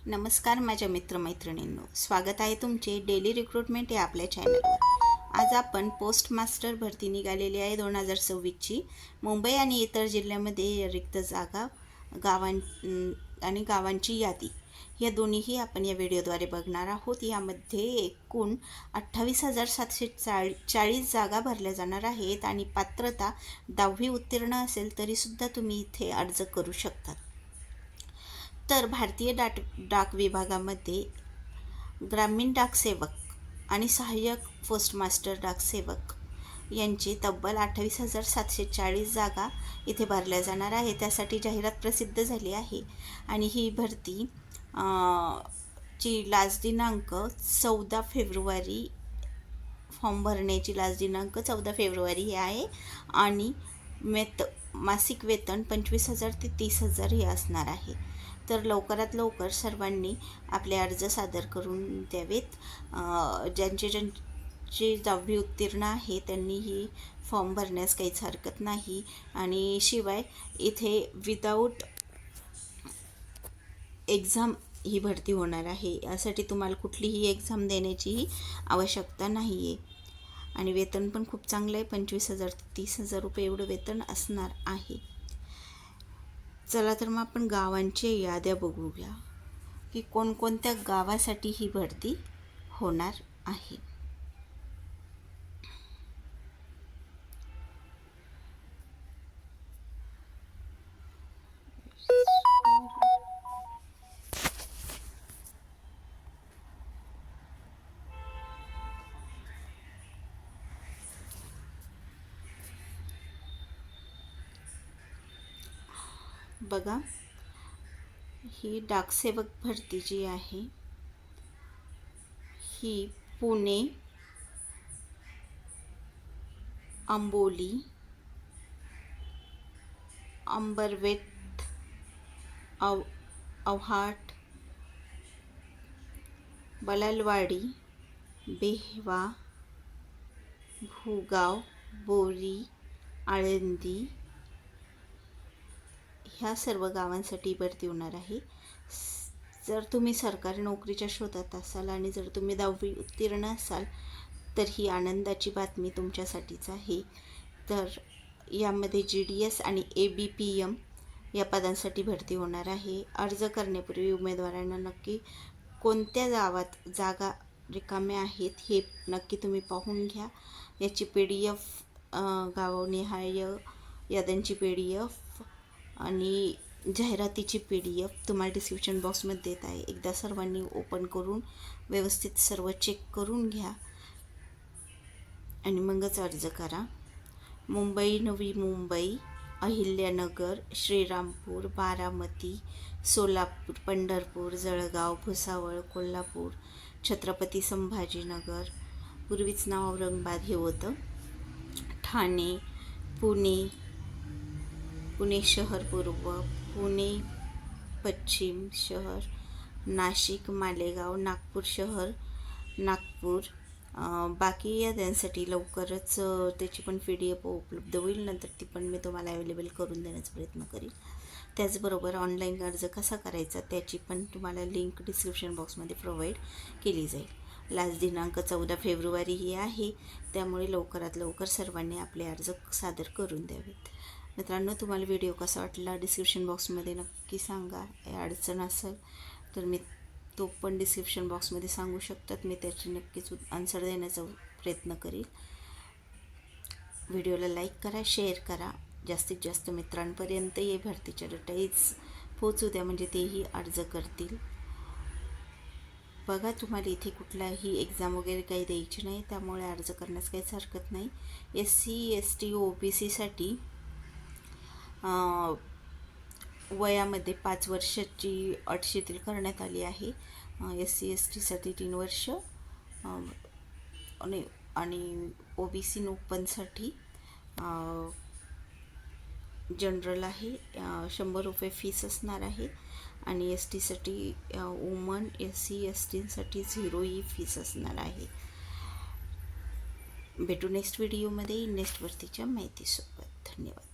नमस्कार माझ्या मित्रमैत्रिणींनो, स्वागत आहे तुमचे डेली रिक्रूटमेंट या आपल्या चॅनलवर। आज आपण पोस्ट मास्टर भरती निघालेली आहे 2026ची। मुंबई आणि इतर जिल्ह्यामध्ये रिक्त जागा, गावांची यादी या दोन्हीही आपण या व्हिडिओद्वारे बघणार आहोत। यामध्ये एकूण 28,740 जागा भरल्या जाणार आहेत आणि पात्रता 10वी उत्तीर्ण असेल तरीसुद्धा तुम्ही इथे अर्ज करू शकता। तर भारतीय डाक विभागामध्ये ग्रामीण डाक सेवक आणि सहाय्यक पोस्टमास्टर डाक सेवक यांची तब्बल 28,740 जागा इथे भरल्या जाणार आहे। त्यासाठी जाहिरात प्रसिद्ध झाली आहे आणि ही भरती ची लास्ट दिनांक 14 फेब्रुवारी, फॉर्म भरण्याची लास्ट दिनांक 14 फेब्रुवारी हे आहे आणि मासिक वेतन 25,000 ते 30,000 हे असणार आहे। तर लवकरात लवकर सर्वांनी आपले अर्ज सादर करून द्यावेत। ज्यांचे 10वी उत्तीर्ण आहे त्यांनीही फॉर्म भरण्यास काहीच हरकत नाही आणि शिवाय इथे विदाऊट एक्झाम ही भरती होणार आहे। यासाठी तुम्हाला कुठलीही एक्झाम देण्याचीही आवश्यकता नाही आहे आणि वेतन पण खूप चांगलं आहे, 25,000 ते 30,000 रुपये एवढं वेतन असणार आहे। चला तर मग आपण गावांच्या याद्या बघूया की कोणकोणत्या गावासाठी ही भरती होणार आहे। बघा, ही डाकसेवक भरती जी आहे ही पुणे, अंबोली, अंबरवेथ, अवहाट, बलालवाडी, बेहवा, भूगाव, बोरी, आळंदी ह्या सर्व गावांसाठी भरती होणार आहे। जर तुम्ही सरकारी नोकरीच्या शोधात असाल आणि जर तुम्ही 10वी उत्तीर्ण असाल तर ही आनंदाची बातमी तुमच्यासाठीच आहे। तर यामध्ये GDS आणि ABPM या पदांसाठी भरती होणार आहे। अर्ज करण्यापूर्वी उमेदवारांना नक्की कोणत्या गावात जागा रिकाम्या आहेत हे नक्की तुम्ही पाहून घ्या। याची PDF, गावनिहाय याद्यांची PDF आणि जाहिरातीची PDF तुम्हाला डिस्क्रिप्शन बॉक्समध्ये देत आहे। एकदा सर्वांनी ओपन करून व्यवस्थित सर्व चेक करून घ्या आणि मगच अर्ज करा। मुंबई, नवी मुंबई, अहिल्यानगर, श्रीरामपूर, बारामती, सोलापूर, पंढरपूर, जळगाव, भुसावळ, कोल्हापूर, छत्रपती संभाजीनगर, पूर्वीच नाव औरंगाबाद हे होतं, ठाणे, पुणे शहर पूर्व, पुणे पश्चिम शहर, नाशिक, मालेगाव, नागपूर शहर, नागपूर। बाकी याद्यांसाठी लवकरच त्याची पण PDF उपलब्ध होईल, नंतर ती पण मी तुम्हाला अवेलेबल करून देण्याचा प्रयत्न करेल। त्याचबरोबर ऑनलाईन अर्ज कसा करायचा त्याची पण तुम्हाला लिंक डिस्क्रिप्शन बॉक्समध्ये प्रोव्हाइड केली जाईल। लास्ट दिनांक 14 फेब्रुवारी ही आहे, त्यामुळे लवकरात लवकर सर्वांनी आपले अर्ज सादर करून द्यावेत। मित्रांनो, तुम्हाला व्हिडिओ कसा वाटला डिस्क्रिप्शन बॉक्समध्ये नक्की सांगा। अडचण असेल तर मी तो पण डिस्क्रिप्शन बॉक्समध्ये सांगू शकतात, मी त्याची नक्कीच आन्सर देण्याचा प्रयत्न करेल। व्हिडिओला लाईक करा, शेअर करा, जास्तीत जास्त मित्रांपर्यंत हे भरतीच्या डिटेल्स पोहोचू द्या म्हणजे तेही अर्ज करतील। बघा, तुम्हाला इथे कुठलाही एक्झाम वगैरे काही द्यायची नाही, त्यामुळे अर्ज करण्यास काहीच हरकत नाही। SC, ST, OBC साठी वयामध्ये 5 वर्षाची अट शिथिल करण्यात आली आहे। SC, ST साठी 3 वर्ष आणि OBC ओपनसाठी जनरल आहे, 100 रुपये फीस असणार आहे आणि ST साठी वुमन, SC, ST साठी 0 ही फीस असणार आहे। भेटू नेक्स्ट व्हिडिओमध्ये नेक्स्ट भरतीच्या माहितीसोबत। धन्यवाद।